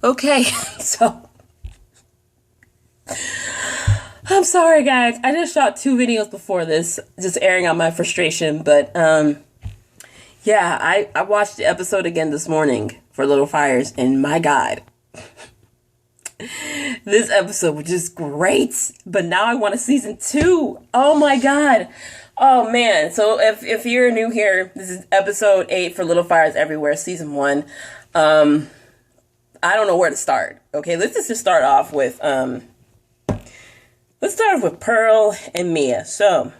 Okay, so I'm sorry, guys. I just shot two videos before this, just airing out my frustration. But yeah, I watched the episode again this morning for Little Fires, and my God, this episode was just great. But now I want a season two. Oh my God. Oh man. So if you're new here, this is episode 8 for Little Fires Everywhere, season 1. I don't know where to start. Okay, let's just start off with let's start off with Pearl and Mia. So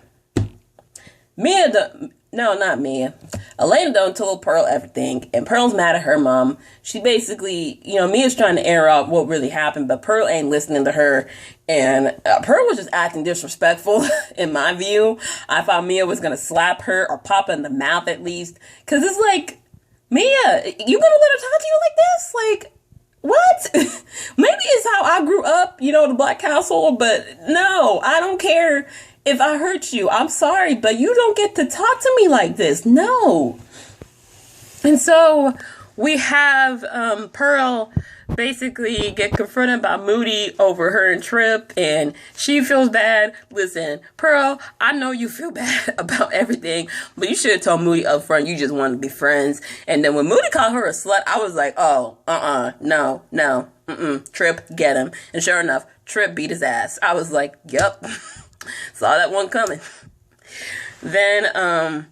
no, not Mia. Elena done told Pearl everything, and Pearl's mad at her mom. She basically, Mia's trying to air out what really happened, but Pearl ain't listening to her, and Pearl was just acting disrespectful, in my view. I thought Mia was gonna slap her or pop her in the mouth at least, because it's like, Mia, you gonna let her talk to you like this? Like, what? Maybe it's how I grew up, the black household, but no, I don't care if I hurt you. I'm sorry, but you don't get to talk to me like this. No. And so we have Pearl basically get confronted by Moody over her and Trip, and she feels bad. Listen, Pearl, I know you feel bad about everything, but you should have told Moody up front you just wanted to be friends. And then when Moody called her a slut, I was like, oh, no, Trip, get him. And sure enough, Trip beat his ass. I was like, yep, saw that one coming. Then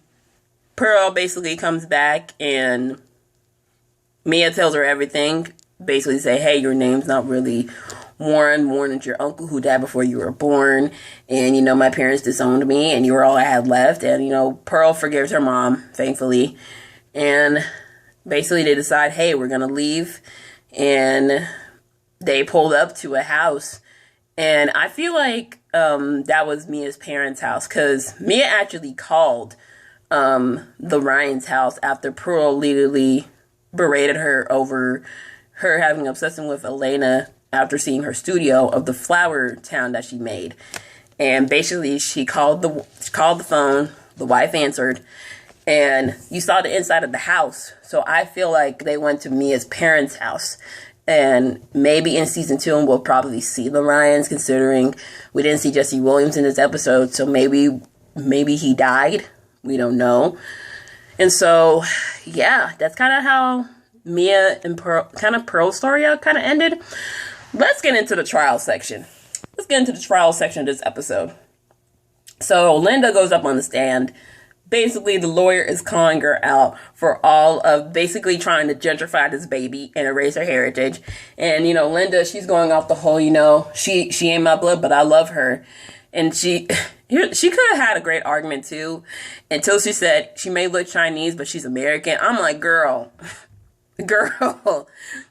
Pearl basically comes back, and Mia tells her everything. Basically say, hey, your name's not really Warren. Warren is your uncle who died before you were born. And, my parents disowned me, and you were all I had left. And, Pearl forgives her mom, thankfully. And basically they decide, hey, we're going to leave. And they pulled up to a house. And I feel like that was Mia's parents' house, because Mia actually called the Ryan's house after Pearl literally berated her over her having obsession with Elena after seeing her studio of the flower town that she made. And basically she called the phone, the wife answered, and you saw the inside of the house. So I feel like they went to Mia's parents' house. And maybe in season 2 we'll probably see the Ryans, considering we didn't see Jesse Williams in this episode. So maybe he died. We don't know. And so, yeah, that's kind of how Mia and Pearl's story kind of ended. Let's get into the trial section. Let's get into the trial section of this episode. So Linda goes up on the stand. Basically, the lawyer is calling her out for all of basically trying to gentrify this baby and erase her heritage. And, Linda, she's going off the whole, she ain't my blood, but I love her. And she could have had a great argument, too, until she said she may look Chinese, but she's American. I'm like, girl,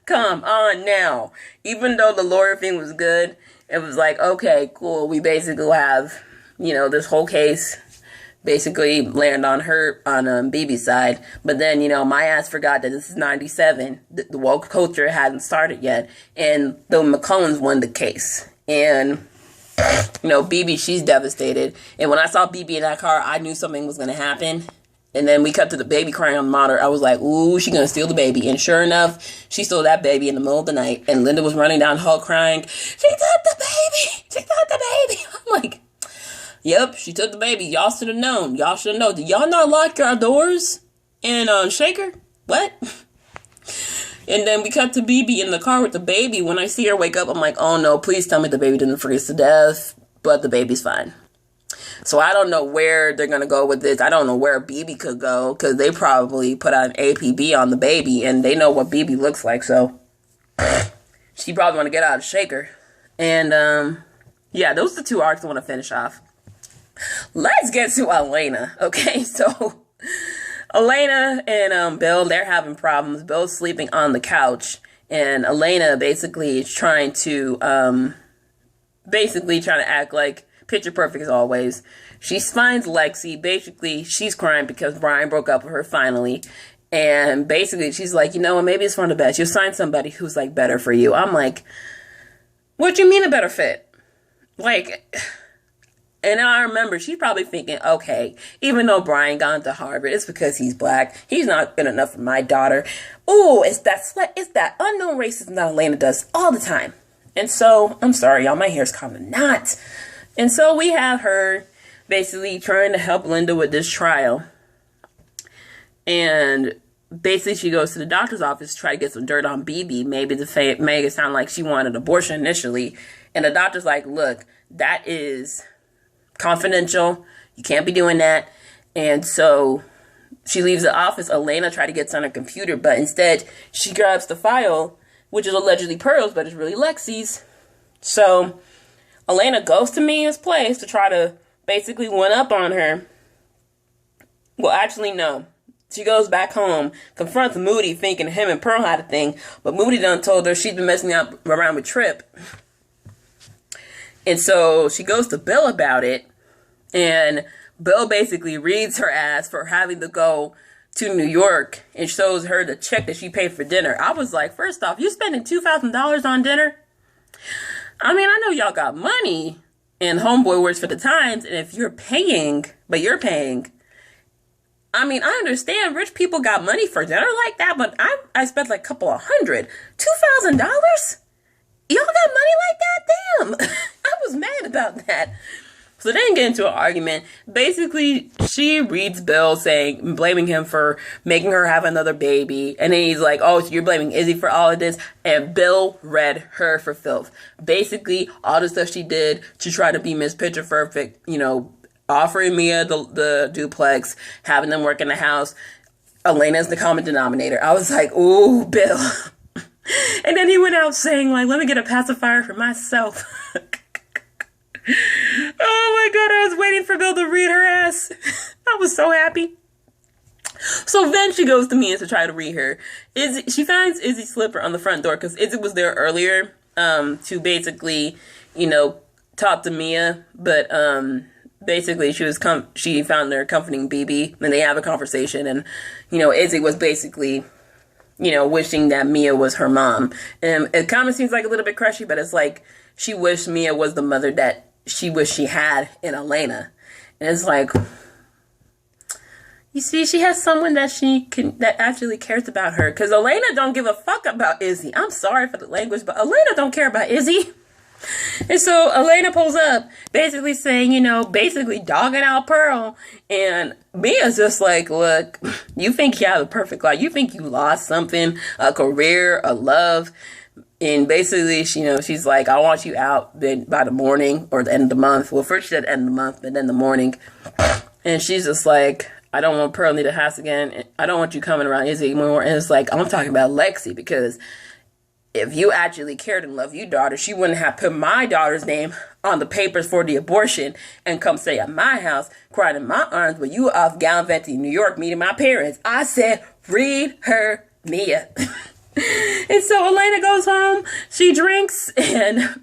come on now. Even though the lawyer thing was good, it was like, okay, cool. We basically have, this whole case basically land on BB's side. But then, my ass forgot that this is 97. The woke culture hadn't started yet. And the McClellan's won the case. And BB, she's devastated. And when I saw BB in that car, I knew something was going to happen. And then we cut to the baby crying on the monitor. I was like, ooh, she's going to steal the baby. And sure enough, she stole that baby in the middle of the night. And Linda was running down the hall crying, she took the baby! She took the baby! I'm like, yep, she took the baby. Y'all should have known. Y'all should have known. Did y'all not lock your doors and shake her? What? And then we cut to BB in the car with the baby. When I see her wake up, I'm like, oh no, please tell me the baby didn't freeze to death. But the baby's fine. So I don't know where they're going to go with this. I don't know where BB could go, because they probably put out an APB on the baby, and they know what BB looks like. So she probably want to get out of shaker. And yeah, those are the two arcs I want to finish off. Let's get to Elena. Okay, so Elena and Bill, they're having problems. Bill's sleeping on the couch, and Elena basically is trying to act like picture perfect as always. She finds Lexi. Basically, she's crying because Brian broke up with her finally. And basically, she's like, maybe it's for the best. You'll find somebody who's, like, better for you. I'm like, what do you mean a better fit? Like, And I remember she's probably thinking, okay, even though Brian gone to Harvard, it's because he's black. He's not good enough for my daughter. Ooh, it's that unknown racism that Elena does all the time. And so, I'm sorry, y'all, my hair's kind of knot. And so we have her basically trying to help Linda with this trial. And basically she goes to the doctor's office to try to get some dirt on BB, maybe to make it sound like she wanted abortion initially. And the doctor's like, look, that is confidential. You can't be doing that. And so she leaves the office. Elena tried to get on her computer, but instead she grabs the file, which is allegedly Pearl's, but it's really Lexi's. So Elena goes to Mia's place to try to basically one up on her. Well, actually, no. She goes back home, confronts Moody, thinking him and Pearl had a thing, but Moody done told her she's been messing around with Tripp. And so she goes to Bill about it, and Bill basically reads her ass for having to go to New York and shows her the check that she paid for dinner. I was like, first off, you spending $2,000 on dinner? I mean, I know y'all got money, and homeboy works for the Times, and if you're paying, I mean, I understand rich people got money for dinner like that, but I spent like a couple of $100. $2,000? Y'all got money like that? Damn. I was mad about that. So they didn't get into an argument. Basically, she reads Bill blaming him for making her have another baby. And then he's like, oh, so you're blaming Izzy for all of this? And Bill read her for filth. Basically, all the stuff she did to try to be Miss Picture Perfect, offering Mia the duplex, having them work in the house. Elena's the common denominator. I was like, ooh, Bill. And then he went out saying, like, let me get a pacifier for myself. Oh my God, I was waiting for Bill to read her ass. I was so happy. So then she goes to Mia to try to read her. She finds Izzy's slipper on the front door because Izzy was there earlier to basically, talk to Mia. But basically she found her comforting BB, and they have a conversation. And, Izzy was basically wishing that Mia was her mom. And it kind of seems like a little bit crushy, but it's like she wished Mia was the mother that she wished she had in Elena. And it's like, you see, she has someone that actually cares about her. Because Elena don't give a fuck about Izzy. I'm sorry for the language, but Elena don't care about Izzy. And so Elena pulls up, basically saying, basically dogging out Pearl. And Mia's just like, look, you think you have a perfect life. You think you lost something, a career, a love. And basically, she's like, I want you out by the morning or the end of the month. Well, first she said end of the month, but then the morning. And she's just like, I don't want Pearl to need a house again. I don't want you coming around Izzy anymore. And it's like, I'm talking about Lexi, because if you actually cared and loved your daughter, she wouldn't have put my daughter's name on the papers for the abortion and come stay at my house, crying in my arms, but you off gallivanting New York meeting my parents. I said, read her, Mia. And so Elena goes home, she drinks, and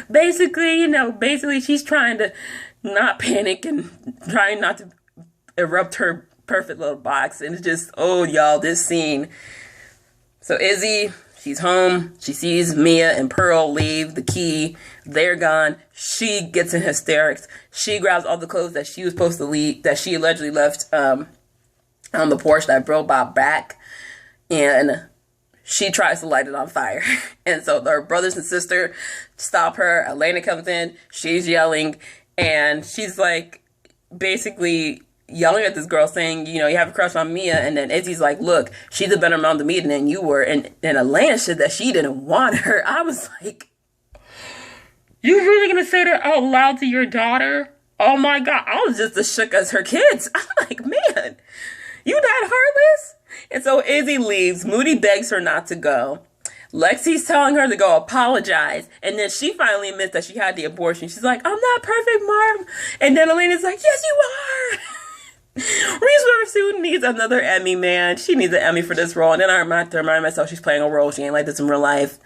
basically she's trying to not panic and trying not to erupt her perfect little box. And it's just, oh, y'all, this scene. So Izzy, she's home. She sees Mia and Pearl leave, the key. They're gone. She gets in hysterics. She grabs all the clothes that she was supposed to leave, that she allegedly left on the porch that Bro brought back. And she tries to light it on fire. And so her brothers and sister stop her. Elena comes in. She's yelling. And she's like, basically yelling at this girl saying, you have a crush on Mia. And then Izzy's like, look, she's a better mom to me than you were. And Elena said that she didn't want her. I was like, you really going to say that out loud to your daughter? Oh my God. I was just as shook as her kids. I'm like, man, you that heartless? And so Izzy leaves. Moody begs her not to go. Lexi's telling her to go apologize. And then she finally admits that she had the abortion. She's like, I'm not perfect, Mom. And then Elena's like, yes, you are. Reese Witherspoon needs another Emmy, man. She needs an Emmy for this role. And then I remind myself she's playing a role. She ain't like this in real life.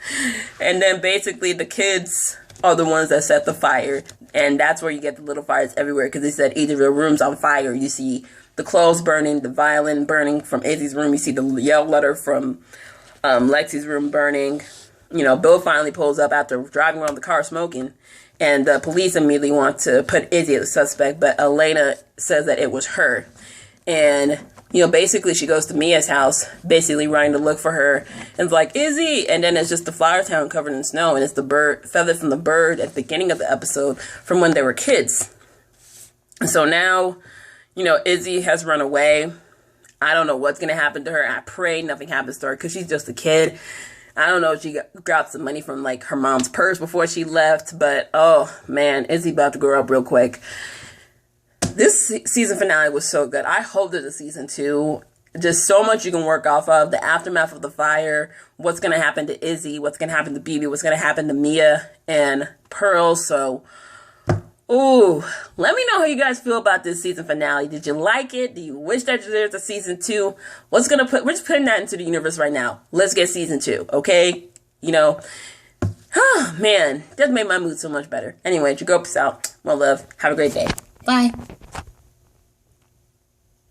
And then basically the kids are the ones that set the fire. And that's where you get the little fires everywhere. Because they said either the room's on fire. You see the clothes burning, the violin burning from Izzy's room. You see the yell letter from Lexi's room burning. Bill finally pulls up after driving around the car smoking, and the police immediately want to put Izzy as a suspect, but Elena says that it was her. And, basically she goes to Mia's house, basically running to look for her, and it's like, Izzy! And then it's just the flower town covered in snow, and it's the feather from the bird at the beginning of the episode from when they were kids. So now, Izzy has run away. I don't know what's going to happen to her. I pray nothing happens to her because she's just a kid. I don't know if she got some money from, her mom's purse before she left. But, oh, man, Izzy about to grow up real quick. This season finale was so good. I hope there's a season 2. Just so much you can work off of. The aftermath of the fire. What's going to happen to Izzy. What's going to happen to BB. What's going to happen to Mia and Pearl. So... ooh, let me know how you guys feel about this season finale. Did you like it? Do you wish that there's a season 2? We're just putting that into the universe right now. Let's get season 2, okay? Oh, man, that made my mood so much better. Anyway, your girl, peace out. One love. Have a great day. Bye.